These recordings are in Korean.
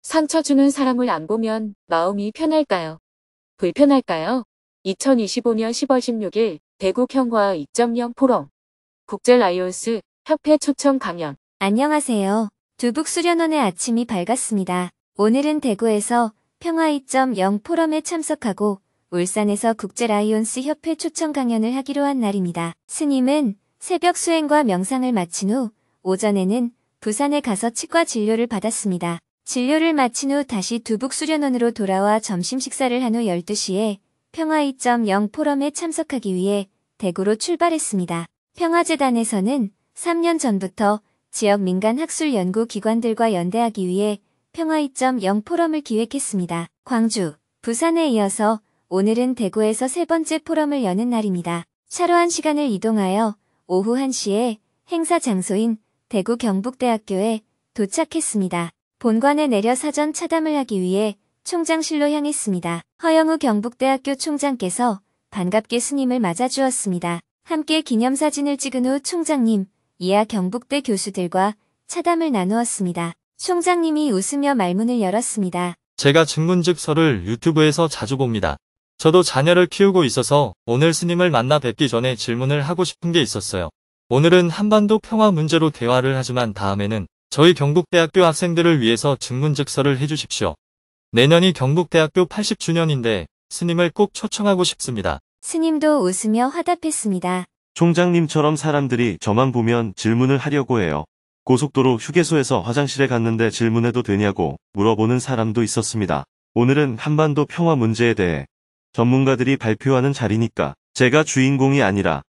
상처 주는 사람을 안 보면 마음이 편할까요? 불편할까요? 2025년 10월 16일 대구 평화 2.0 포럼 국제 라이온스 협회 초청 강연. 안녕하세요. 두북수련원의 아침이 밝았습니다. 오늘은 대구에서 평화 2.0 포럼에 참석하고 울산에서 국제 라이온스 협회 초청 강연을 하기로 한 날입니다. 스님은 새벽 수행과 명상을 마친 후 오전에는 부산에 가서 치과 진료를 받았습니다. 진료를 마친 후 다시 두북수련원으로 돌아와 점심 식사를 한 후 12시에 평화 2.0 포럼에 참석하기 위해 대구로 출발했습니다. 평화재단에서는 3년 전부터 지역 민간 학술 연구 기관들과 연대하기 위해 평화 2.0 포럼을 기획했습니다. 광주, 부산에 이어서 오늘은 대구에서 세 번째 포럼을 여는 날입니다. 차로 1시간을 이동하여 오후 1시에 행사 장소인 대구 경북대학교에 도착했습니다. 본관에 내려 사전 차담을 하기 위해 총장실로 향했습니다. 허영우 경북대학교 총장께서 반갑게 스님을 맞아주었습니다. 함께 기념사진을 찍은 후 총장님, 이하 경북대 교수들과 차담을 나누었습니다. 총장님이 웃으며 말문을 열었습니다. 제가 증문즉서를 유튜브에서 자주 봅니다. 저도 자녀를 키우고 있어서 오늘 스님을 만나 뵙기 전에 질문을 하고 싶은 게 있었어요. 오늘은 한반도 평화 문제로 대화를 하지만 다음에는 저희 경북대학교 학생들을 위해서 증문즉서를 해주십시오. 내년이 경북대학교 80주년인데 스님을 꼭 초청하고 싶습니다. 스님도 웃으며 화답했습니다. 총장님처럼 사람들이 저만 보면 질문을 하려고 해요. 고속도로 휴게소에서 화장실에 갔는데 질문해도 되냐고 물어보는 사람도 있었습니다. 오늘은 한반도 평화 문제에 대해 전문가들이 발표하는 자리니까 제가 주인공이 아니라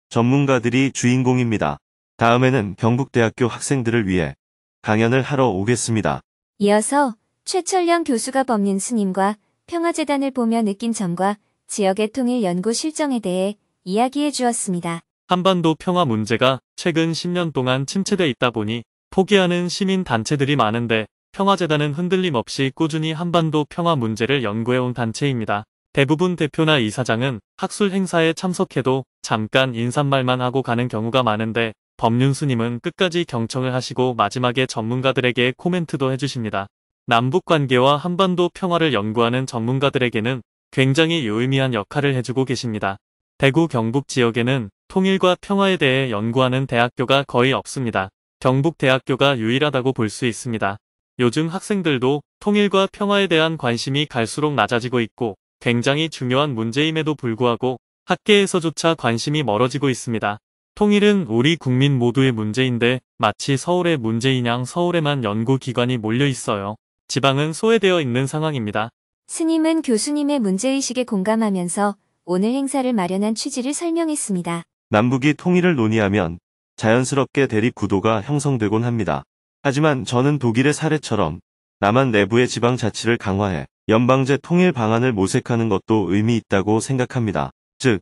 전문가들이 주인공입니다. 다음에는 경북대학교 학생들을 위해 강연을 하러 오겠습니다. 이어서 최철령 교수가 법륜 스님과 평화재단을 보며 느낀 점과 지역의 통일 연구 실정에 대해 이야기해 주었습니다. 한반도 평화 문제가 최근 10년 동안 침체돼 있다 보니 포기하는 시민 단체들이 많은데 평화재단은 흔들림 없이 꾸준히 한반도 평화 문제를 연구해온 단체입니다. 대부분 대표나 이사장은 학술 행사에 참석해도 잠깐 인사말만 하고 가는 경우가 많은데 법륜 스님은 끝까지 경청을 하시고 마지막에 전문가들에게 코멘트도 해주십니다. 남북관계와 한반도 평화를 연구하는 전문가들에게는 굉장히 유의미한 역할을 해주고 계십니다. 대구 경북 지역에는 통일과 평화에 대해 연구하는 대학교가 거의 없습니다. 경북대학교가 유일하다고 볼 수 있습니다. 요즘 학생들도 통일과 평화에 대한 관심이 갈수록 낮아지고 있고 굉장히 중요한 문제임에도 불구하고 학계에서조차 관심이 멀어지고 있습니다. 통일은 우리 국민 모두의 문제인데 마치 서울의 문제인 양 서울에만 연구기관이 몰려 있어요. 지방은 소외되어 있는 상황입니다. 스님은 교수님의 문제의식에 공감하면서 오늘 행사를 마련한 취지를 설명했습니다. 남북이 통일을 논의하면 자연스럽게 대립 구도가 형성되곤 합니다. 하지만 저는 독일의 사례처럼 남한 내부의 지방자치를 강화해 연방제 통일 방안을 모색하는 것도 의미 있다고 생각합니다. 즉,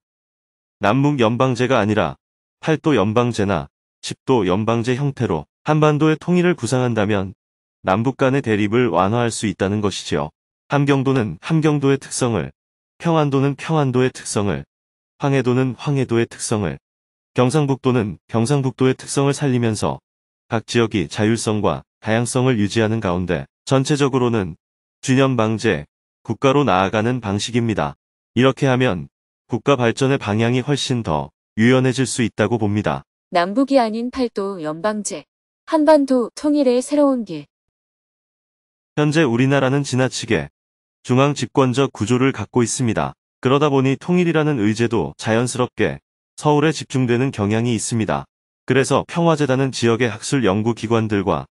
남북 연방제가 아니라 8도 연방제나 10도 연방제 형태로 한반도의 통일을 구상한다면 남북 간의 대립을 완화할 수 있다는 것이지요. 함경도는 함경도의 특성을, 평안도는 평안도의 특성을, 황해도는 황해도의 특성을, 경상북도는 경상북도의 특성을 살리면서 각 지역이 자율성과 다양성을 유지하는 가운데 전체적으로는 균형 방제, 국가로 나아가는 방식입니다. 이렇게 하면 국가 발전의 방향이 훨씬 더 유연해질 수 있다고 봅니다. 남북이 아닌 8도 연방제, 한반도 통일의 새로운 길. 현재 우리나라는 지나치게 중앙 집권적 구조를 갖고 있습니다. 그러다 보니 통일이라는 의제도 자연스럽게 서울에 집중되는 경향이 있습니다. 그래서 평화재단은 지역의 학술 연구기관들과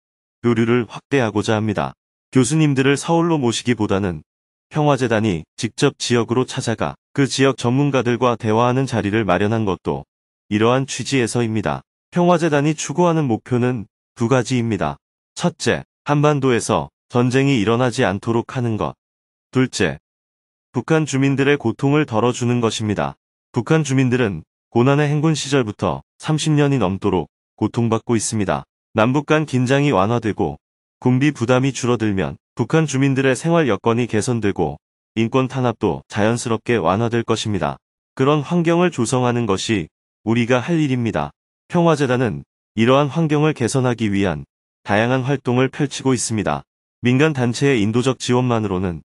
교류를 확대하고자 합니다. 교수님들을 서울로 모시기보다는 평화재단이 직접 지역으로 찾아가 그 지역 전문가들과 대화하는 자리를 마련한 것도 이러한 취지에서입니다. 평화재단이 추구하는 목표는 두 가지입니다. 첫째, 한반도에서 전쟁이 일어나지 않도록 하는 것. 둘째, 북한 주민들의 고통을 덜어주는 것입니다. 북한 주민들은 고난의 행군 시절부터 30년이 넘도록 고통받고 있습니다. 남북 간 긴장이 완화되고 군비 부담이 줄어들면 북한 주민들의 생활 여건이 개선되고 인권 탄압도 자연스럽게 완화될 것입니다. 그런 환경을 조성하는 것이 우리가 할 일입니다. 평화재단은 이러한 환경을 개선하기 위한 다양한 활동을 펼치고 있습니다. 민간 단체의 인도적 지원만으로는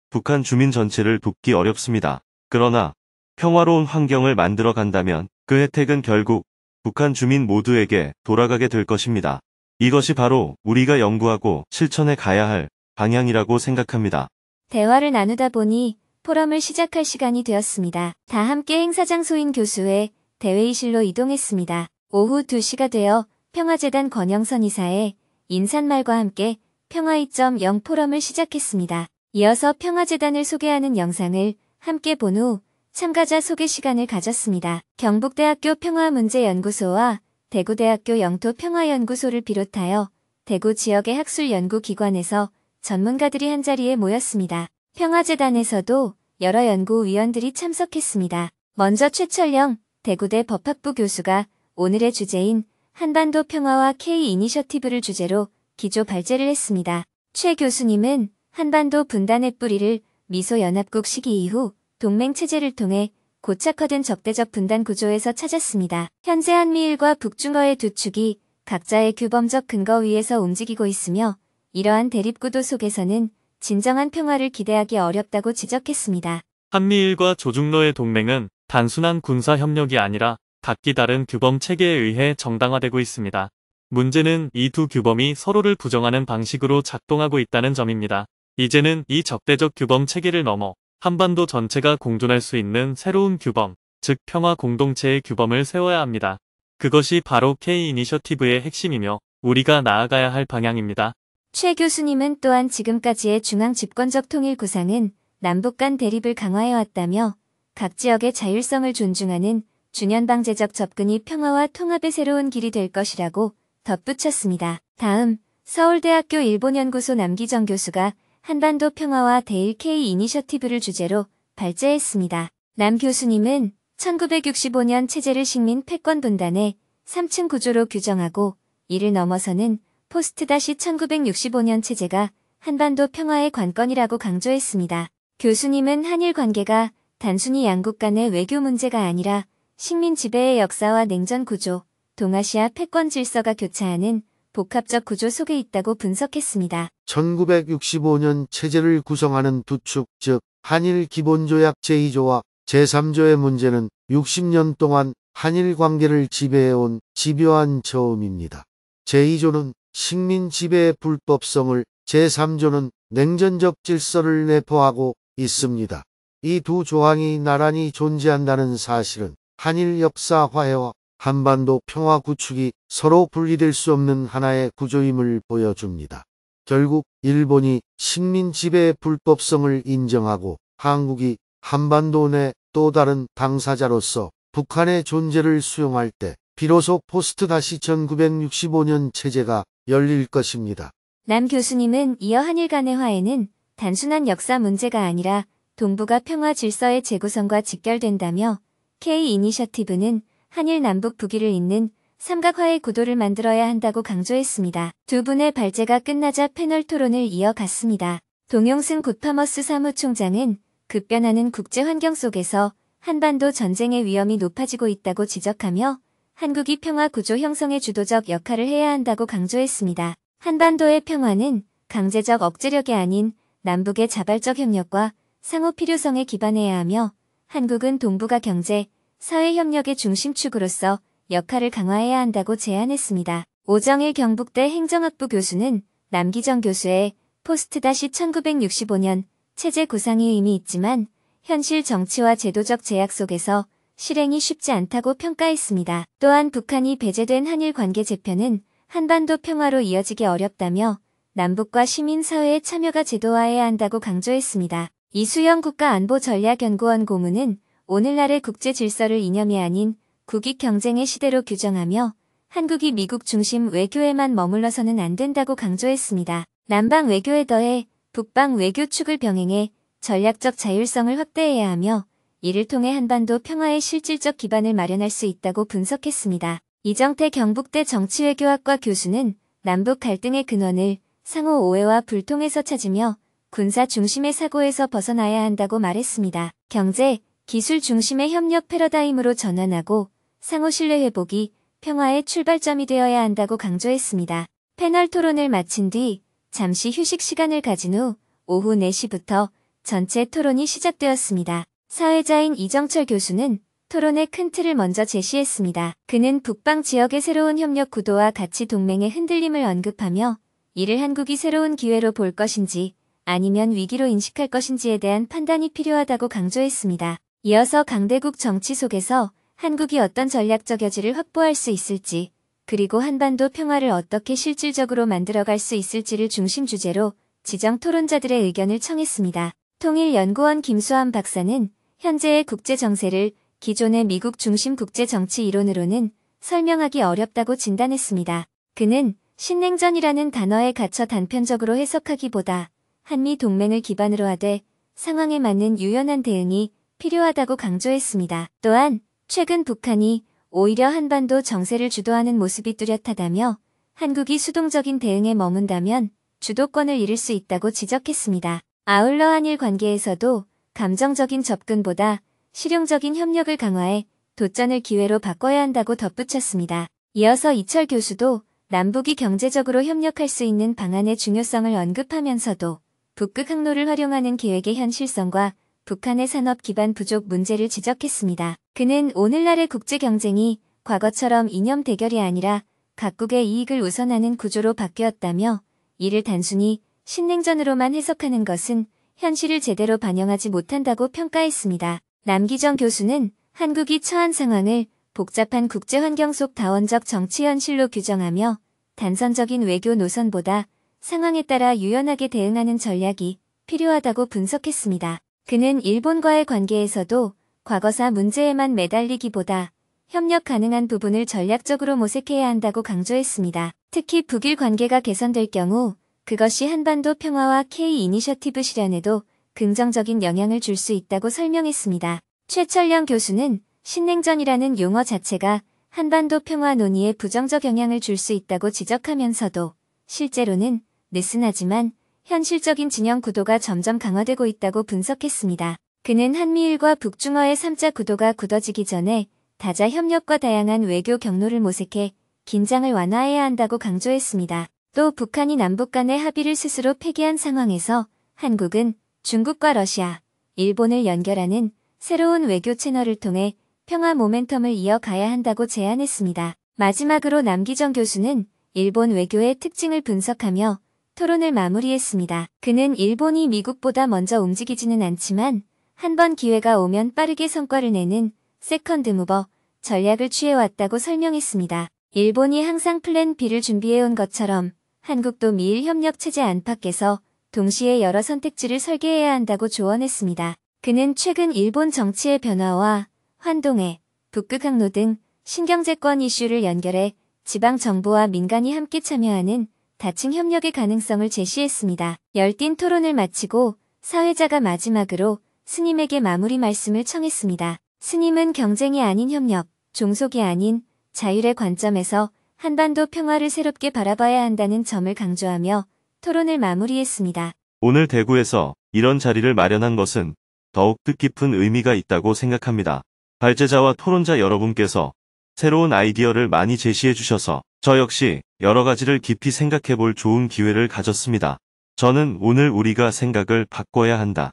북한 주민 전체를 돕기 어렵습니다. 그러나 평화로운 환경을 만들어 간다면 그 혜택은 결국 북한 주민 모두에게 돌아가게 될 것입니다. 이것이 바로 우리가 연구하고 실천해 가야 할 방향이라고 생각합니다. 대화를 나누다 보니 포럼을 시작할 시간이 되었습니다. 다 함께 행사 장소인 교수회 대회의실로 이동했습니다. 오후 2시가 되어 평화재단 권영선 이사의 인사말과 함께 평화 2.0 포럼을 시작했습니다. 이어서 평화재단을 소개하는 영상을 함께 본 후 참가자 소개 시간을 가졌습니다. 경북대학교 평화문제연구소와 대구대학교 영토평화연구소를 비롯하여 대구 지역의 학술연구기관에서 전문가들이 한자리에 모였습니다. 평화재단에서도 여러 연구위원들이 참석했습니다. 먼저 최철영 대구대 법학부 교수가 오늘의 주제인 한반도 평화와 K-이니셔티브를 주제로 기조 발제를 했습니다. 최 교수님은 한반도 분단의 뿌리를 미소연합국 시기 이후 동맹체제를 통해 고착화된 적대적 분단 구조에서 찾았습니다. 현재 한미일과 북중러의 두 축이 각자의 규범적 근거 위에서 움직이고 있으며 이러한 대립구도 속에서는 진정한 평화를 기대하기 어렵다고 지적했습니다. 한미일과 조중로의 동맹은 단순한 군사 협력이 아니라 각기 다른 규범 체계에 의해 정당화되고 있습니다. 문제는 이 두 규범이 서로를 부정하는 방식으로 작동하고 있다는 점입니다. 이제는 이 적대적 규범 체계를 넘어 한반도 전체가 공존할 수 있는 새로운 규범, 즉 평화 공동체의 규범을 세워야 합니다. 그것이 바로 K-이니셔티브의 핵심이며 우리가 나아가야 할 방향입니다. 최 교수님은 또한 지금까지의 중앙 집권적 통일 구상은 남북 간 대립을 강화해왔다며 각 지역의 자율성을 존중하는 준연방제적 접근이 평화와 통합의 새로운 길이 될 것이라고 덧붙였습니다. 다음 서울대학교 일본연구소 남기정 교수가 한반도 평화와 대일 K-이니셔티브를 주제로 발제했습니다. 남 교수님은 1965년 체제를 식민 패권 분단의 3층 구조로 규정하고 이를 넘어서는 포스트-1965년 체제가 한반도 평화의 관건이라고 강조했습니다. 교수님은 한일 관계가 단순히 양국 간의 외교 문제가 아니라 식민 지배의 역사와 냉전 구조, 동아시아 패권 질서가 교차하는 복합적 구조 속에 있다고 분석했습니다. 1965년 체제를 구성하는 두 축, 즉 한일 기본조약 제2조와 제3조의 문제는 60년 동안 한일 관계를 지배해온 집요한 저음입니다. 제2조는 식민 지배의 불법성을, 제3조는 냉전적 질서를 내포하고 있습니다. 이 두 조항이 나란히 존재한다는 사실은 한일 역사 화해와 한반도 평화 구축이 서로 분리될 수 없는 하나의 구조임을 보여줍니다. 결국 일본이 식민 지배의 불법성을 인정하고 한국이 한반도 내 또 다른 당사자로서 북한의 존재를 수용할 때 비로소 포스트-1965년 체제가 열릴 것입니다. 남 교수님은 이어 한일 간의 화해는 단순한 역사 문제가 아니라 동북아 평화 질서의 재구성과 직결된다며 K-이니셔티브는 한일 남북 북위를 잇는 삼각화의 구도를 만들어야 한다고 강조했습니다. 두 분의 발제가 끝나자 패널 토론을 이어갔습니다. 동용승 굿파머스 사무총장은 급변하는 국제 환경 속에서 한반도 전쟁의 위험이 높아지고 있다고 지적하며 한국이 평화 구조 형성의 주도적 역할을 해야 한다고 강조했습니다. 한반도의 평화는 강제적 억제력이 아닌 남북의 자발적 협력과 상호 필요성에 기반해야 하며 한국은 동북아 경제, 사회 협력의 중심축으로서 역할을 강화해야 한다고 제안했습니다. 오정일 경북대 행정학부 교수는 남기정 교수의 포스트-1965년 체제 구상이 의미 있지만 현실 정치와 제도적 제약 속에서 실행이 쉽지 않다고 평가했습니다. 또한 북한이 배제된 한일 관계 재편은 한반도 평화로 이어지기 어렵다며 남북과 시민사회의 참여가 제도화해야 한다고 강조했습니다. 이수영 국가안보전략연구원 고문은 오늘날의 국제 질서를 이념이 아닌 국익 경쟁의 시대로 규정하며 한국이 미국 중심 외교에만 머물러서는 안 된다고 강조했습니다. 남방 외교에 더해 북방 외교 축을 병행해 전략적 자율성을 확대해야 하며 이를 통해 한반도 평화의 실질적 기반을 마련할 수 있다고 분석했습니다. 이정태 경북대 정치외교학과 교수는 남북 갈등의 근원을 상호 오해와 불통에서 찾으며 군사 중심의 사고에서 벗어나야 한다고 말했습니다. 경제, 기술 중심의 협력 패러다임으로 전환하고 상호 신뢰 회복이 평화의 출발점이 되어야 한다고 강조했습니다. 패널 토론을 마친 뒤 잠시 휴식 시간을 가진 후 오후 4시부터 전체 토론이 시작되었습니다. 사회자인 이정철 교수는 토론의 큰 틀을 먼저 제시했습니다. 그는 북방 지역의 새로운 협력 구도와 가치 동맹의 흔들림을 언급하며 이를 한국이 새로운 기회로 볼 것인지 아니면 위기로 인식할 것인지에 대한 판단이 필요하다고 강조했습니다. 이어서 강대국 정치 속에서 한국이 어떤 전략적 여지를 확보할 수 있을지, 그리고 한반도 평화를 어떻게 실질적으로 만들어갈 수 있을지를 중심 주제로 지정 토론자들의 의견을 청했습니다. 통일연구원 김수환 박사는 현재의 국제 정세를 기존의 미국 중심 국제 정치 이론으로는 설명하기 어렵다고 진단했습니다. 그는 신냉전이라는 단어에 갇혀 단편적으로 해석하기보다 한미 동맹을 기반으로 하되 상황에 맞는 유연한 대응이 필요하다고 강조했습니다. 또한 최근 북한이 오히려 한반도 정세를 주도하는 모습이 뚜렷하다며 한국이 수동적인 대응에 머문다면 주도권을 잃을 수 있다고 지적했습니다. 아울러 한일 관계에서도 감정적인 접근보다 실용적인 협력을 강화해 도전을 기회로 바꿔야 한다고 덧붙였습니다. 이어서 이철 교수도 남북이 경제적으로 협력할 수 있는 방안의 중요성을 언급하면서도 북극 항로를 활용하는 계획의 현실성과 북한의 산업 기반 부족 문제를 지적했습니다. 그는 오늘날의 국제 경쟁이 과거처럼 이념 대결이 아니라 각국의 이익을 우선하는 구조로 바뀌었다며 이를 단순히 신냉전으로만 해석하는 것은 현실을 제대로 반영하지 못한다고 평가했습니다. 남기정 교수는 한국이 처한 상황을 복잡한 국제 환경 속 다원적 정치 현실로 규정하며 단선적인 외교 노선보다 상황에 따라 유연하게 대응하는 전략이 필요하다고 분석했습니다. 그는 일본과의 관계에서도 과거사 문제에만 매달리기보다 협력 가능한 부분을 전략적으로 모색해야 한다고 강조했습니다. 특히 북일 관계가 개선될 경우 그것이 한반도 평화와 K-이니셔티브 실현에도 긍정적인 영향을 줄 수 있다고 설명했습니다. 최철령 교수는 신냉전이라는 용어 자체가 한반도 평화 논의에 부정적 영향을 줄 수 있다고 지적하면서도 실제로는 느슨하지만 현실적인 진영 구도가 점점 강화되고 있다고 분석했습니다. 그는 한미일과 북중어의 3자 구도가 굳어지기 전에 다자 협력과 다양한 외교 경로를 모색해 긴장을 완화해야 한다고 강조했습니다. 또 북한이 남북 간의 합의를 스스로 폐기한 상황에서 한국은 중국과 러시아, 일본을 연결하는 새로운 외교 채널을 통해 평화 모멘텀을 이어가야 한다고 제안했습니다. 마지막으로 남기정 교수는 일본 외교의 특징을 분석하며 토론을 마무리했습니다. 그는 일본이 미국보다 먼저 움직이지는 않지만 한 번 기회가 오면 빠르게 성과를 내는 세컨드 무버 전략을 취해왔다고 설명했습니다. 일본이 항상 플랜 B를 준비해온 것처럼 한국도 미일 협력 체제 안팎에서 동시에 여러 선택지를 설계해야 한다고 조언했습니다. 그는 최근 일본 정치의 변화와 환동해, 북극 항로 등 신경제권 이슈를 연결해 지방 정부와 민간이 함께 참여하는 다층 협력의 가능성을 제시했습니다. 열띤 토론을 마치고 사회자가 마지막으로 스님에게 마무리 말씀을 청했습니다. 스님은 경쟁이 아닌 협력, 종속이 아닌 자율의 관점에서 한반도 평화를 새롭게 바라봐야 한다는 점을 강조하며 토론을 마무리했습니다. 오늘 대구에서 이런 자리를 마련한 것은 더욱 뜻깊은 의미가 있다고 생각합니다. 발제자와 토론자 여러분께서 새로운 아이디어를 많이 제시해 주셔서 저 역시 여러 가지를 깊이 생각해 볼 좋은 기회를 가졌습니다. 저는 오늘 우리가 생각을 바꿔야 한다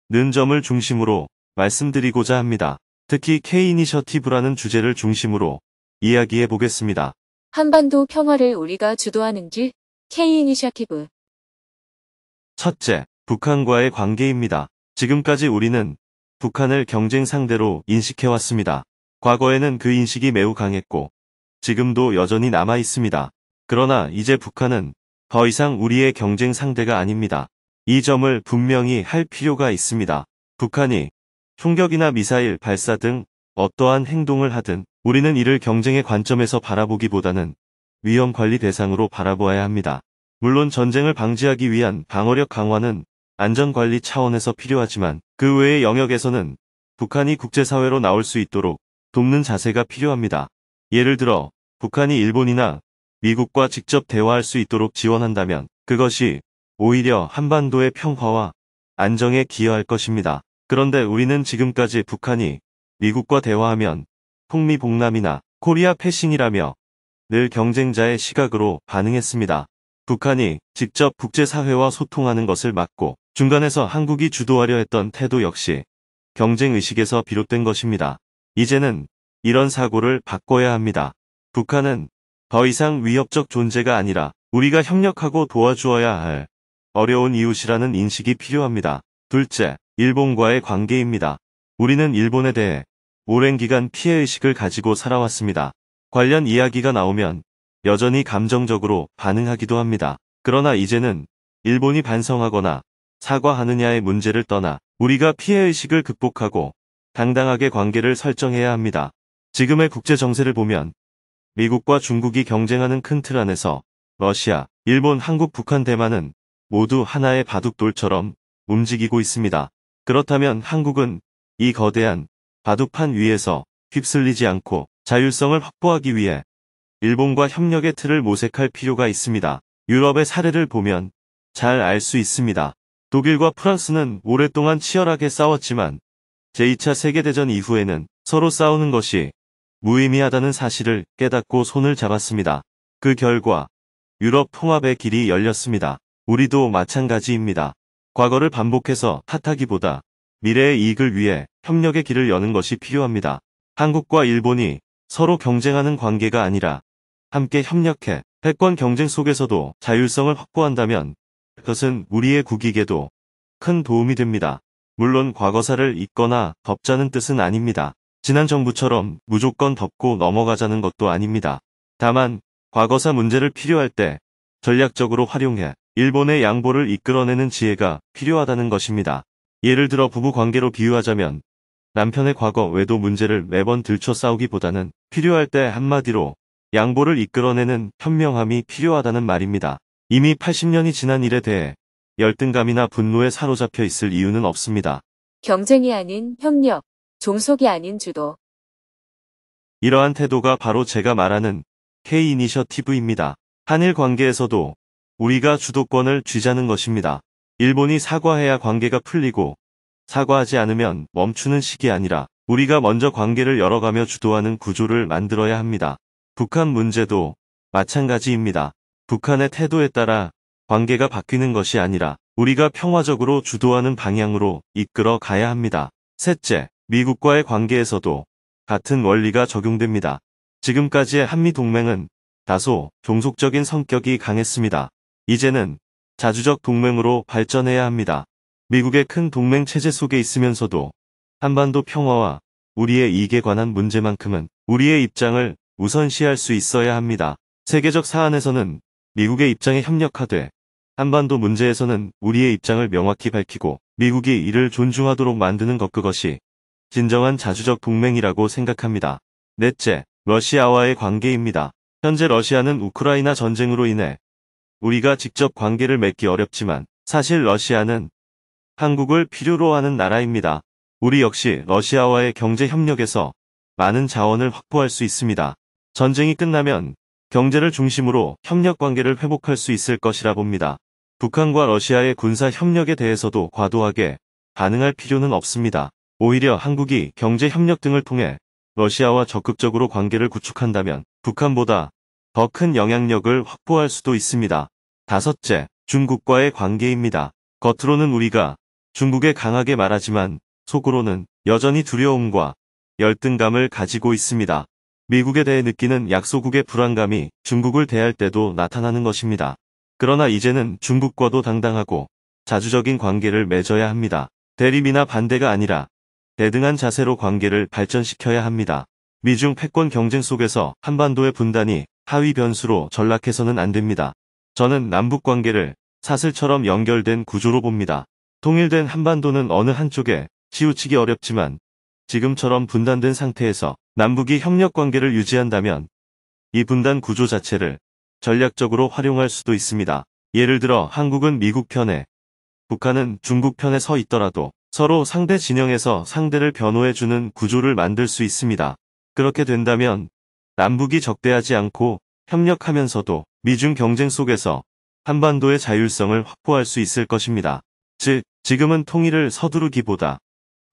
는 점을 중심으로 말씀드리고자 합니다. 특히 K-이니셔티브라는 주제를 중심으로 이야기해 보겠습니다. 한반도 평화를 우리가 주도하는 길, K-이니셔티브. 첫째, 북한과의 관계입니다. 지금까지 우리는 북한을 경쟁 상대로 인식해왔습니다. 과거에는 그 인식이 매우 강했고 지금도 여전히 남아 있습니다. 그러나 이제 북한은 더 이상 우리의 경쟁 상대가 아닙니다. 이 점을 분명히 할 필요가 있습니다. 북한이 총격이나 미사일 발사 등 어떠한 행동을 하든 우리는 이를 경쟁의 관점에서 바라보기보다는 위험 관리 대상으로 바라보아야 합니다. 물론 전쟁을 방지하기 위한 방어력 강화는 안전관리 차원에서 필요하지만 그 외의 영역에서는 북한이 국제사회로 나올 수 있도록 돕는 자세가 필요합니다. 예를 들어 북한이 일본이나 미국과 직접 대화할 수 있도록 지원한다면 그것이 오히려 한반도의 평화와 안정에 기여할 것입니다. 그런데 우리는 지금까지 북한이 미국과 대화하면 통미봉남이나 코리아 패싱이라며 늘 경쟁자의 시각으로 반응했습니다. 북한이 직접 국제사회와 소통하는 것을 막고 중간에서 한국이 주도하려 했던 태도 역시 경쟁의식에서 비롯된 것입니다. 이제는 이런 사고를 바꿔야 합니다. 북한은 더 이상 위협적 존재가 아니라 우리가 협력하고 도와주어야 할 어려운 이웃이라는 인식이 필요합니다. 둘째, 일본과의 관계입니다. 우리는 일본에 대해 오랜 기간 피해의식을 가지고 살아왔습니다. 관련 이야기가 나오면 여전히 감정적으로 반응하기도 합니다. 그러나 이제는 일본이 반성하거나 사과하느냐의 문제를 떠나 우리가 피해의식을 극복하고 당당하게 관계를 설정해야 합니다. 지금의 국제 정세를 보면 미국과 중국이 경쟁하는 큰 틀 안에서 러시아, 일본, 한국, 북한, 대만은 모두 하나의 바둑돌처럼 움직이고 있습니다. 그렇다면 한국은 이 거대한 바둑판 위에서 휩쓸리지 않고 자율성을 확보하기 위해 일본과 협력의 틀을 모색할 필요가 있습니다. 유럽의 사례를 보면 잘 알 수 있습니다. 독일과 프랑스는 오랫동안 치열하게 싸웠지만 제2차 세계대전 이후에는 서로 싸우는 것이 무의미하다는 사실을 깨닫고 손을 잡았습니다. 그 결과 유럽 통합의 길이 열렸습니다. 우리도 마찬가지입니다. 과거를 반복해서 탓하기보다 미래의 이익을 위해 협력의 길을 여는 것이 필요합니다. 한국과 일본이 서로 경쟁하는 관계가 아니라 함께 협력해 패권 경쟁 속에서도 자율성을 확보한다면 그것은 우리의 국익에도 큰 도움이 됩니다. 물론 과거사를 잊거나 덮자는 뜻은 아닙니다. 지난 정부처럼 무조건 덮고 넘어가자는 것도 아닙니다. 다만 과거사 문제를 필요할 때 전략적으로 활용해 일본의 양보를 이끌어내는 지혜가 필요하다는 것입니다. 예를 들어 부부 관계로 비유하자면 남편의 과거 외도 문제를 매번 들춰 싸우기보다는 필요할 때 한마디로 양보를 이끌어내는 현명함이 필요하다는 말입니다. 이미 80년이 지난 일에 대해 열등감이나 분노에 사로잡혀 있을 이유는 없습니다. 경쟁이 아닌 협력, 종속이 아닌 주도. 이러한 태도가 바로 제가 말하는 K-이니셔티브입니다. 한일 관계에서도 우리가 주도권을 쥐자는 것입니다. 일본이 사과해야 관계가 풀리고 사과하지 않으면 멈추는 식이 아니라 우리가 먼저 관계를 열어가며 주도하는 구조를 만들어야 합니다. 북한 문제도 마찬가지입니다. 북한의 태도에 따라 관계가 바뀌는 것이 아니라 우리가 평화적으로 주도하는 방향으로 이끌어 가야 합니다. 셋째, 미국과의 관계에서도 같은 원리가 적용됩니다. 지금까지의 한미동맹은 다소 종속적인 성격이 강했습니다. 이제는 자주적 동맹으로 발전해야 합니다. 미국의 큰 동맹 체제 속에 있으면서도 한반도 평화와 우리의 이익에 관한 문제만큼은 우리의 입장을 우선시할 수 있어야 합니다. 세계적 사안에서는 미국의 입장에 협력하되 한반도 문제에서는 우리의 입장을 명확히 밝히고 미국이 이를 존중하도록 만드는 것, 그것이 진정한 자주적 동맹이라고 생각합니다. 넷째, 러시아와의 관계입니다. 현재 러시아는 우크라이나 전쟁으로 인해 우리가 직접 관계를 맺기 어렵지만 사실 러시아는 한국을 필요로 하는 나라입니다. 우리 역시 러시아와의 경제 협력에서 많은 자원을 확보할 수 있습니다. 전쟁이 끝나면 경제를 중심으로 협력 관계를 회복할 수 있을 것이라 봅니다. 북한과 러시아의 군사 협력에 대해서도 과도하게 반응할 필요는 없습니다. 오히려 한국이 경제 협력 등을 통해 러시아와 적극적으로 관계를 구축한다면 북한보다 더 큰 영향력을 확보할 수도 있습니다. 다섯째, 중국과의 관계입니다. 겉으로는 우리가 중국에 강하게 말하지만 속으로는 여전히 두려움과 열등감을 가지고 있습니다. 미국에 대해 느끼는 약소국의 불안감이 중국을 대할 때도 나타나는 것입니다. 그러나 이제는 중국과도 당당하고 자주적인 관계를 맺어야 합니다. 대립이나 반대가 아니라 대등한 자세로 관계를 발전시켜야 합니다. 미중 패권 경쟁 속에서 한반도의 분단이 하위 변수로 전락해서는 안 됩니다. 저는 남북 관계를 사슬처럼 연결된 구조로 봅니다. 통일된 한반도는 어느 한쪽에 치우치기 어렵지만 지금처럼 분단된 상태에서 남북이 협력 관계를 유지한다면 이 분단 구조 자체를 전략적으로 활용할 수도 있습니다. 예를 들어 한국은 미국 편에, 북한은 중국 편에 서 있더라도 서로 상대 진영에서 상대를 변호해주는 구조를 만들 수 있습니다. 그렇게 된다면 남북이 적대하지 않고 협력하면서도 미중 경쟁 속에서 한반도의 자율성을 확보할 수 있을 것입니다. 즉, 지금은 통일을 서두르기보다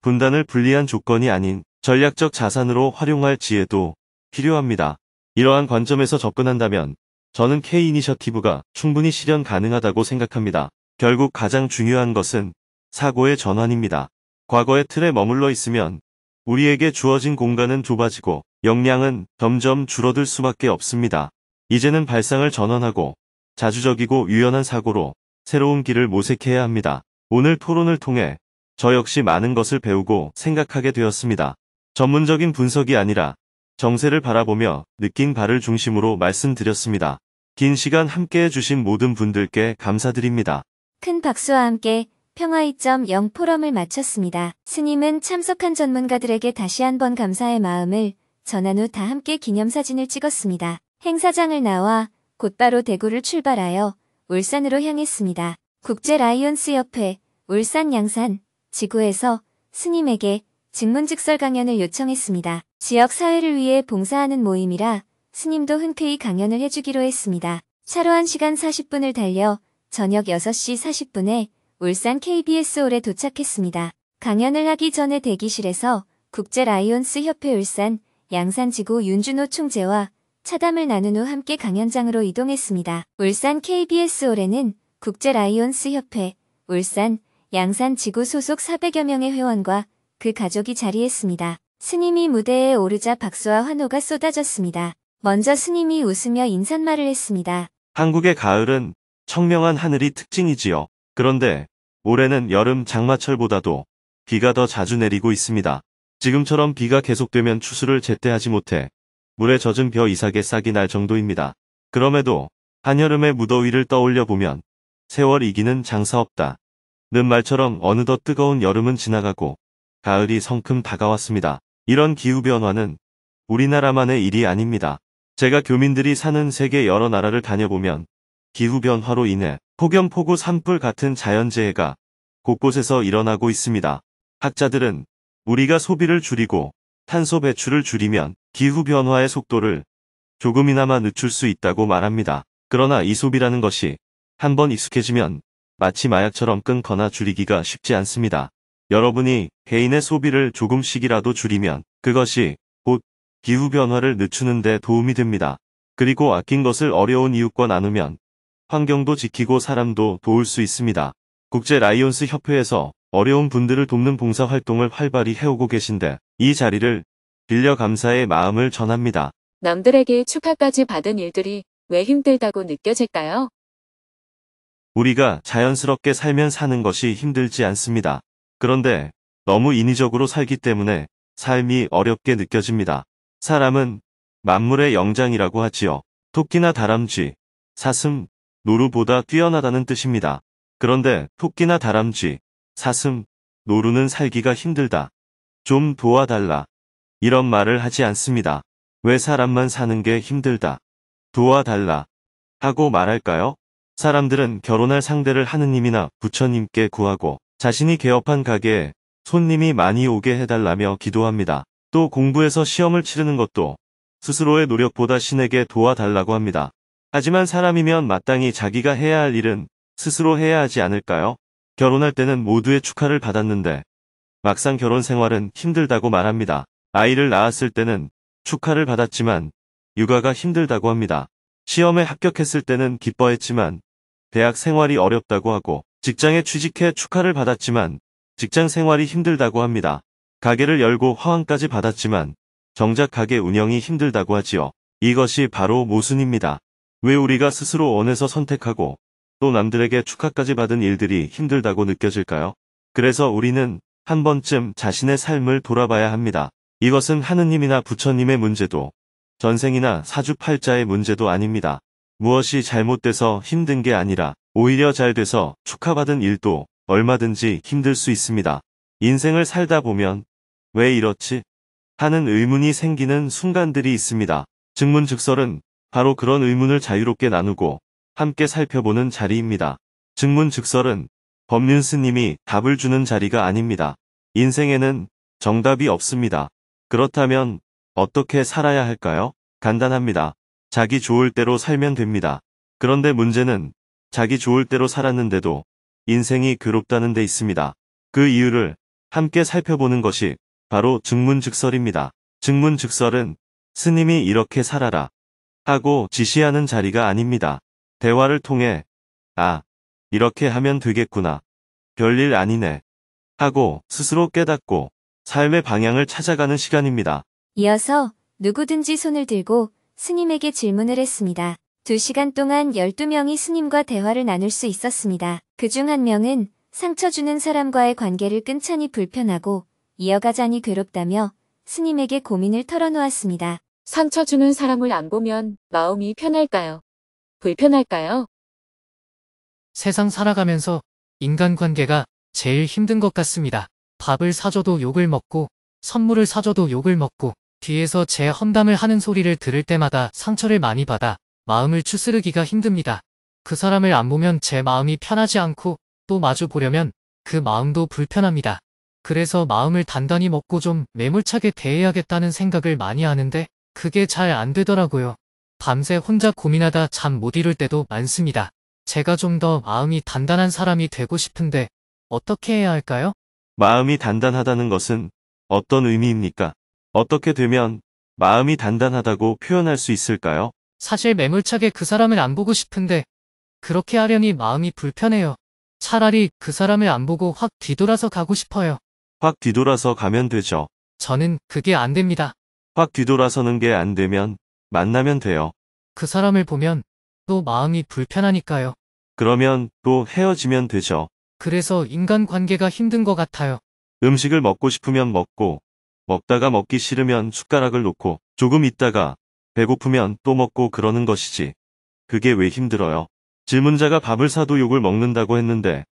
분단을 불리한 조건이 아닌 전략적 자산으로 활용할 지혜도 필요합니다. 이러한 관점에서 접근한다면 저는 K-이니셔티브가 충분히 실현 가능하다고 생각합니다. 결국 가장 중요한 것은 사고의 전환입니다. 과거의 틀에 머물러 있으면 우리에게 주어진 공간은 좁아지고 역량은 점점 줄어들 수밖에 없습니다. 이제는 발상을 전환하고 자주적이고 유연한 사고로 새로운 길을 모색해야 합니다. 오늘 토론을 통해 저 역시 많은 것을 배우고 생각하게 되었습니다. 전문적인 분석이 아니라 정세를 바라보며 느낀 바를 중심으로 말씀드렸습니다. 긴 시간 함께해 주신 모든 분들께 감사드립니다. 큰 박수와 함께 평화 2.0 포럼을 마쳤습니다. 스님은 참석한 전문가들에게 다시 한번 감사의 마음을 전한 후 다 함께 기념사진을 찍었습니다. 행사장을 나와 곧바로 대구를 출발하여 울산으로 향했습니다. 국제라이온스협회 울산 양산 지구에서 스님에게 직문직설 강연을 요청했습니다. 지역 사회를 위해 봉사하는 모임이라 스님도 흔쾌히 강연을 해주기로 했습니다. 차로 1시간 40분을 달려 저녁 6시 40분에 울산 KBS홀에 도착했습니다. 강연을 하기 전에 대기실에서 국제라이온스협회 울산 양산지구 윤준호 총재와 차담을 나눈 후 함께 강연장으로 이동했습니다. 울산 KBS홀에는 국제라이온스협회 울산 양산지구 소속 400여 명의 회원과 그 가족이 자리했습니다. 스님이 무대에 오르자 박수와 환호가 쏟아졌습니다. 먼저 스님이 웃으며 인사말을 했습니다. 한국의 가을은 청명한 하늘이 특징이지요. 그런데 올해는 여름 장마철보다도 비가 더 자주 내리고 있습니다. 지금처럼 비가 계속되면 추수를 제때 하지 못해 물에 젖은 벼 이삭에 싹이 날 정도입니다. 그럼에도 한여름의 무더위를 떠올려 보면 세월 이기는 장사 없다 는 말처럼 어느덧 뜨거운 여름은 지나가고 가을이 성큼 다가왔습니다. 이런 기후변화는 우리나라만의 일이 아닙니다. 제가 교민들이 사는 세계 여러 나라를 다녀보면 기후변화로 인해 폭염, 폭우, 산불 같은 자연재해가 곳곳에서 일어나고 있습니다. 학자들은 우리가 소비를 줄이고 탄소 배출을 줄이면 기후변화의 속도를 조금이나마 늦출 수 있다고 말합니다. 그러나 이 소비라는 것이 한번 익숙해지면 마치 마약처럼 끊거나 줄이기가 쉽지 않습니다. 여러분이 개인의 소비를 조금씩이라도 줄이면 그것이 곧 기후변화를 늦추는 데 도움이 됩니다. 그리고 아낀 것을 어려운 이웃과 나누면 환경도 지키고 사람도 도울 수 있습니다. 국제 라이온스 협회에서 어려운 분들을 돕는 봉사활동을 활발히 해오고 계신데 이 자리를 빌려 감사의 마음을 전합니다. 남들에게 축하까지 받은 일들이 왜 힘들다고 느껴질까요? 우리가 자연스럽게 살면 사는 것이 힘들지 않습니다. 그런데 너무 인위적으로 살기 때문에 삶이 어렵게 느껴집니다. 사람은 만물의 영장이라고 하지요. 토끼나 다람쥐, 사슴, 노루보다 뛰어나다는 뜻입니다. 그런데 토끼나 다람쥐, 사슴, 노루는 살기가 힘들다. 좀 도와달라. 이런 말을 하지 않습니다. 왜 사람만 사는 게 힘들다. 도와달라. 하고 말할까요? 사람들은 결혼할 상대를 하느님이나 부처님께 구하고 자신이 개업한 가게에 손님이 많이 오게 해달라며 기도합니다. 또 공부해서 시험을 치르는 것도 스스로의 노력보다 신에게 도와달라고 합니다. 하지만 사람이면 마땅히 자기가 해야 할 일은 스스로 해야 하지 않을까요? 결혼할 때는 모두의 축하를 받았는데 막상 결혼 생활은 힘들다고 말합니다. 아이를 낳았을 때는 축하를 받았지만 육아가 힘들다고 합니다. 시험에 합격했을 때는 기뻐했지만 대학 생활이 어렵다고 하고 직장에 취직해 축하를 받았지만 직장 생활이 힘들다고 합니다. 가게를 열고 화환까지 받았지만 정작 가게 운영이 힘들다고 하지요. 이것이 바로 모순입니다. 왜 우리가 스스로 원해서 선택하고 또 남들에게 축하까지 받은 일들이 힘들다고 느껴질까요? 그래서 우리는 한 번쯤 자신의 삶을 돌아봐야 합니다. 이것은 하느님이나 부처님의 문제도 전생이나 사주팔자의 문제도 아닙니다. 무엇이 잘못돼서 힘든 게 아니라 오히려 잘 돼서 축하받은 일도 얼마든지 힘들 수 있습니다. 인생을 살다 보면 왜 이렇지? 하는 의문이 생기는 순간들이 있습니다. 증문즉설은 바로 그런 의문을 자유롭게 나누고 함께 살펴보는 자리입니다. 증문즉설은 법륜 스님이 답을 주는 자리가 아닙니다. 인생에는 정답이 없습니다. 그렇다면 어떻게 살아야 할까요? 간단합니다. 자기 좋을 대로 살면 됩니다. 그런데 문제는 자기 좋을 대로 살았는데도 인생이 괴롭다는 데 있습니다. 그 이유를 함께 살펴보는 것이 바로 증문즉설입니다. 증문즉설은 스님이 이렇게 살아라 하고 지시하는 자리가 아닙니다. 대화를 통해 아, 이렇게 하면 되겠구나. 별일 아니네 하고 스스로 깨닫고 삶의 방향을 찾아가는 시간입니다. 이어서 누구든지 손을 들고 스님에게 질문을 했습니다. 2시간 동안 12명이 스님과 대화를 나눌 수 있었습니다. 그중 한 명은 상처 주는 사람과의 관계를 끊자니 불편하고 이어가자니 괴롭다며 스님에게 고민을 털어놓았습니다. 상처 주는 사람을 안 보면 마음이 편할까요? 불편할까요? 세상 살아가면서 인간관계가 제일 힘든 것 같습니다. 밥을 사줘도 욕을 먹고 선물을 사줘도 욕을 먹고 뒤에서 제 험담을 하는 소리를 들을 때마다 상처를 많이 받아 마음을 추스르기가 힘듭니다. 그 사람을 안 보면 제 마음이 편하지 않고 또 마주 보려면 그 마음도 불편합니다. 그래서 마음을 단단히 먹고 좀 매몰차게 대해야겠다는 생각을 많이 하는데 그게 잘 안 되더라고요. 밤새 혼자 고민하다 잠 못 이룰 때도 많습니다. 제가 좀 더 마음이 단단한 사람이 되고 싶은데 어떻게 해야 할까요? 마음이 단단하다는 것은 어떤 의미입니까? 어떻게 되면 마음이 단단하다고 표현할 수 있을까요? 사실 매몰차게 그 사람을 안 보고 싶은데 그렇게 하려니 마음이 불편해요. 차라리 그 사람을 안 보고 확 뒤돌아서 가고 싶어요. 확 뒤돌아서 가면 되죠. 저는 그게 안 됩니다. 확 뒤돌아서는 게 안 되면 만나면 돼요. 그 사람을 보면 또 마음이 불편하니까요. 그러면 또 헤어지면 되죠. 그래서 인간관계가 힘든 것 같아요. 음식을 먹고 싶으면 먹고, 먹다가 먹기 싫으면 숟가락을 놓고, 조금 있다가 배고프면 또 먹고 그러는 것이지. 그게 왜 힘들어요? 질문자가 밥을 사도 욕을 먹는다고 했는데,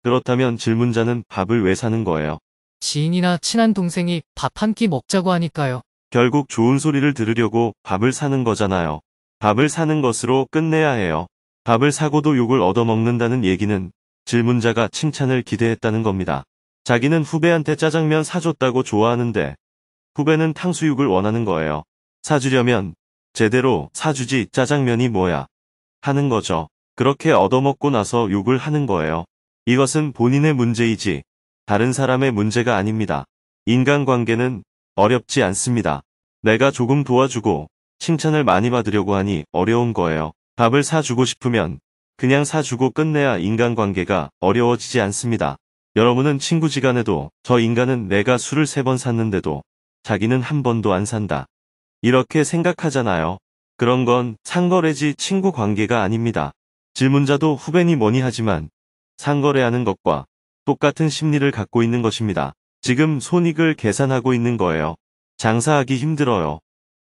그렇다면 질문자는 밥을 왜 사는 거예요? 지인이나 친한 동생이 밥 한 끼 먹자고 하니까요. 결국 좋은 소리를 들으려고 밥을 사는 거잖아요. 밥을 사는 것으로 끝내야 해요. 밥을 사고도 욕을 얻어먹는다는 얘기는 질문자가 칭찬을 기대했다는 겁니다. 자기는 후배한테 짜장면 사줬다고 좋아하는데 후배는 탕수육을 원하는 거예요. 사주려면 제대로 사주지 짜장면이 뭐야 하는 거죠. 그렇게 얻어먹고 나서 욕을 하는 거예요. 이것은 본인의 문제이지 다른 사람의 문제가 아닙니다. 인간관계는 어렵지 않습니다. 내가 조금 도와주고 칭찬을 많이 받으려고 하니 어려운 거예요. 밥을 사주고 싶으면 그냥 사주고 끝내야 인간관계가 어려워지지 않습니다. 여러분은 친구지간에도 저 인간은 내가 술을 3번 샀는데도 자기는 한 번도 안 산다. 이렇게 생각하잖아요. 그런 건 상거래지 친구 관계가 아닙니다. 질문자도 후배니 뭐니 하지만 상거래하는 것과 똑같은 심리를 갖고 있는 것입니다. 지금 손익을 계산하고 있는 거예요. 장사하기 힘들어요.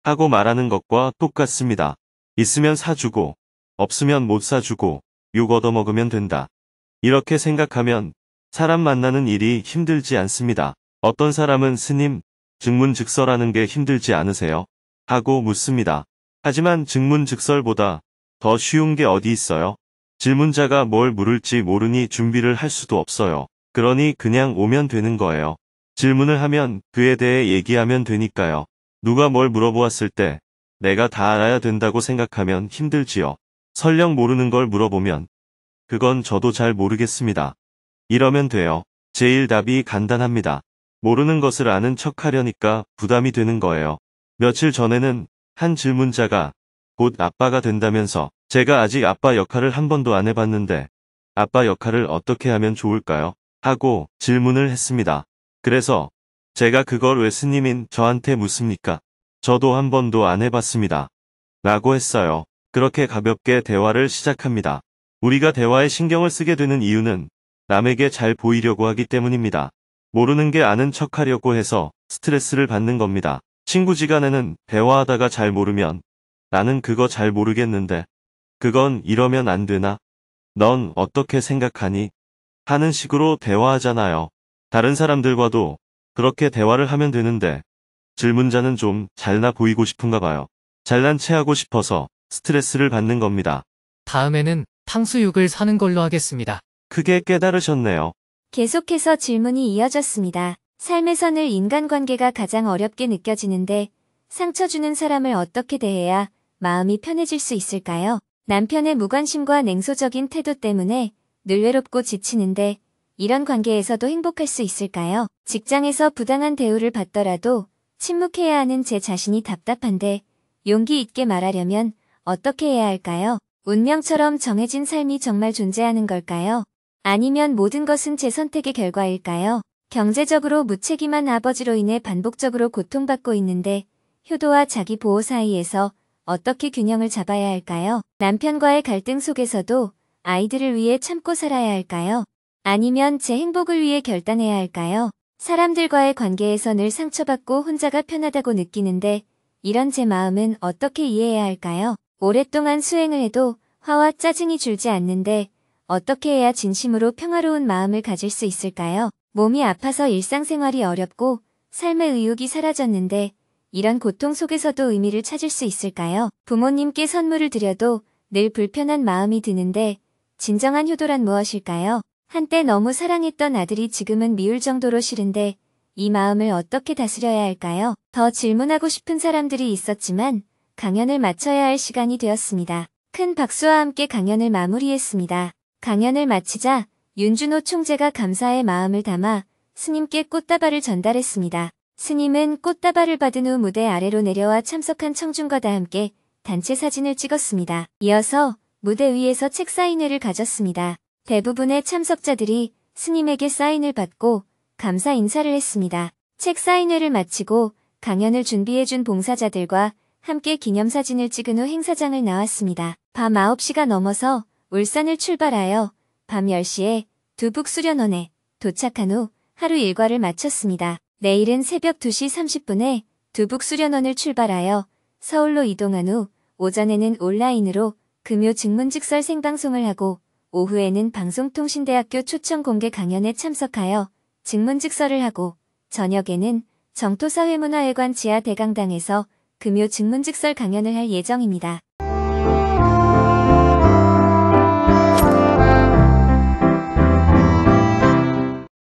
하고 말하는 것과 똑같습니다. 있으면 사주고 없으면 못 사주고 욕 얻어먹으면 된다. 이렇게 생각하면 사람 만나는 일이 힘들지 않습니다. 어떤 사람은 스님, 증문즉설하는 게 힘들지 않으세요? 하고 묻습니다. 하지만 증문즉설보다 더 쉬운 게 어디 있어요? 질문자가 뭘 물을지 모르니 준비를 할 수도 없어요. 그러니 그냥 오면 되는 거예요. 질문을 하면 그에 대해 얘기하면 되니까요. 누가 뭘 물어보았을 때 내가 다 알아야 된다고 생각하면 힘들지요. 설령 모르는 걸 물어보면 그건 저도 잘 모르겠습니다. 이러면 돼요. 제일 답이 간단합니다. 모르는 것을 아는 척 하려니까 부담이 되는 거예요. 며칠 전에는 한 질문자가 곧 아빠가 된다면서 제가 아직 아빠 역할을 한 번도 안 해봤는데 아빠 역할을 어떻게 하면 좋을까요? 하고 질문을 했습니다. 그래서 제가 그걸 왜 스님인 저한테 묻습니까? 저도 한 번도 안 해봤습니다. 라고 했어요. 그렇게 가볍게 대화를 시작합니다. 우리가 대화에 신경을 쓰게 되는 이유는 남에게 잘 보이려고 하기 때문입니다. 모르는 게 아는 척 하려고 해서 스트레스를 받는 겁니다. 친구지간에는 대화하다가 잘 모르면 나는 그거 잘 모르겠는데 그건 이러면 안 되나? 넌 어떻게 생각하니? 하는 식으로 대화하잖아요. 다른 사람들과도 그렇게 대화를 하면 되는데 질문자는 좀 잘나 보이고 싶은가 봐요. 잘난 체 하고 싶어서 스트레스를 받는 겁니다. 다음에는 탕수육을 사는 걸로 하겠습니다. 크게 깨달으셨네요. 계속해서 질문이 이어졌습니다. 삶에서 늘 인간관계가 가장 어렵게 느껴지는데 상처 주는 사람을 어떻게 대해야 마음이 편해질 수 있을까요? 남편의 무관심과 냉소적인 태도 때문에 늘 외롭고 지치는데 이런 관계에서도 행복할 수 있을까요? 직장에서 부당한 대우를 받더라도 침묵해야 하는 제 자신이 답답한데 용기 있게 말하려면 어떻게 해야 할까요? 운명처럼 정해진 삶이 정말 존재하는 걸까요? 아니면 모든 것은 제 선택의 결과일까요? 경제적으로 무책임한 아버지로 인해 반복적으로 고통받고 있는데 효도와 자기 보호 사이에서 어떻게 균형을 잡아야 할까요? 남편과의 갈등 속에서도 아이들을 위해 참고 살아야 할까요? 아니면 제 행복을 위해 결단해야 할까요? 사람들과의 관계에서 늘 상처받고 혼자가 편하다고 느끼는데 이런 제 마음은 어떻게 이해해야 할까요? 오랫동안 수행을 해도 화와 짜증이 줄지 않는데 어떻게 해야 진심으로 평화로운 마음을 가질 수 있을까요? 몸이 아파서 일상생활이 어렵고 삶의 의욕이 사라졌는데 이런 고통 속에서도 의미를 찾을 수 있을까요? 부모님께 선물을 드려도 늘 불편한 마음이 드는데 진정한 효도란 무엇일까요? 한때 너무 사랑했던 아들이 지금은 미울 정도로 싫은데 이 마음을 어떻게 다스려야 할까요? 더 질문하고 싶은 사람들이 있었지만 강연을 마쳐야 할 시간이 되었습니다. 큰 박수와 함께 강연을 마무리했습니다. 강연을 마치자 윤준호 총재가 감사의 마음을 담아 스님께 꽃다발을 전달했습니다. 스님은 꽃다발을 받은 후 무대 아래로 내려와 참석한 청중과 함께 단체 사진을 찍었습니다. 이어서 무대 위에서 책 사인회를 가졌습니다. 대부분의 참석자들이 스님에게 사인을 받고 감사 인사를 했습니다. 책 사인회를 마치고 강연을 준비해준 봉사자들과 함께 기념사진을 찍은 후 행사장을 나왔습니다. 밤 9시가 넘어서 울산을 출발하여 밤 10시에 두북수련원에 도착한 후 하루 일과를 마쳤습니다. 내일은 새벽 2시 30분에 두북수련원을 출발하여 서울로 이동한 후 오전에는 온라인으로 금요 증문즉설 생방송을 하고 오후에는 방송통신대학교 초청 공개 강연에 참석하여 증문즉설을 하고 저녁에는 정토사회문화회관 지하 대강당에서 금요 증문즉설 강연을 할 예정입니다.